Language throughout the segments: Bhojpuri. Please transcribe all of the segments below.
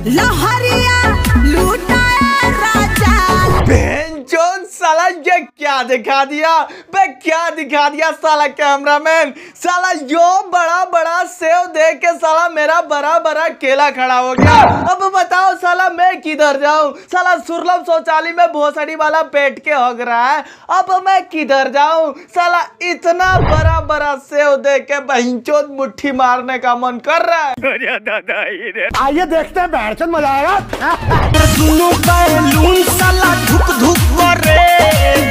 लहरिया लूटाया राजा। बेंचोद साला ये क्या दिखा दिया बे, क्या दिखा दिया साला कैमरामैन। साला यो बड़ा बड़ा सेव देख के साला मेरा बड़ा बड़ा केला खड़ा हो गया। अब बताओ साला मैं किधर जाऊं। साला सुरलभ शौचालय में भोसड़ी वाला पेट के हग रहा है, अब मैं किधर जाऊं। साला इतना बड़ा बड़ा सेव देख के बेंचोद मुट्ठी मारने का मन कर रहा है। आइए देखते हैं बैठचंद, मजा आएगा। दोनों बैलून साला धुक धुक करे,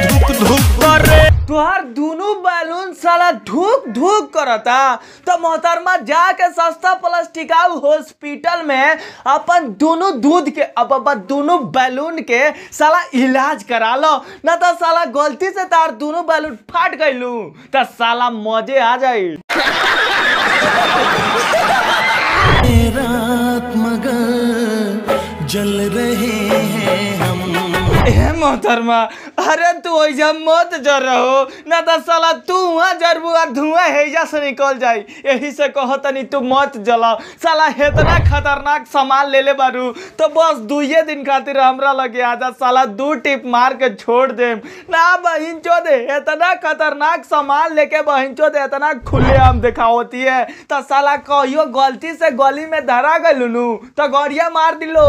धुक धुक करे। तुहार दोनों बैलून साला धुक धुक करता तो मोहतरमा जाके सस्ता प्लास्टिकाऊ हॉस्पिटल में अपन दोनों दूध के अब दोनों बैलून के साला इलाज करा लो, ना तो साला गलती से तार दोनों बैलून फाट गइलू तो साला मजे आ जाई। रात मगर जल रहे हैं हम। मोहतरमा अरे तू ऐसा मत जर रहो, ना तो साला तू वहाँ जरबू और धुआं हैजा से निकल जाई। यही से कहतनी तू मत जला। साला इतना खतरनाक सामान ले ले बारू तो बस 2 दिन खातिर हमरा लगे आजा। साला 2 टिप मार के छोड़ दे ना बहिन चोदे। इतना खतरनाक सामान लेके बहिन चोदे इतना खुलेआम दिखावती है तो साला कहियो गलती से गली में धरा गलू तो गड़िया मार दिलो।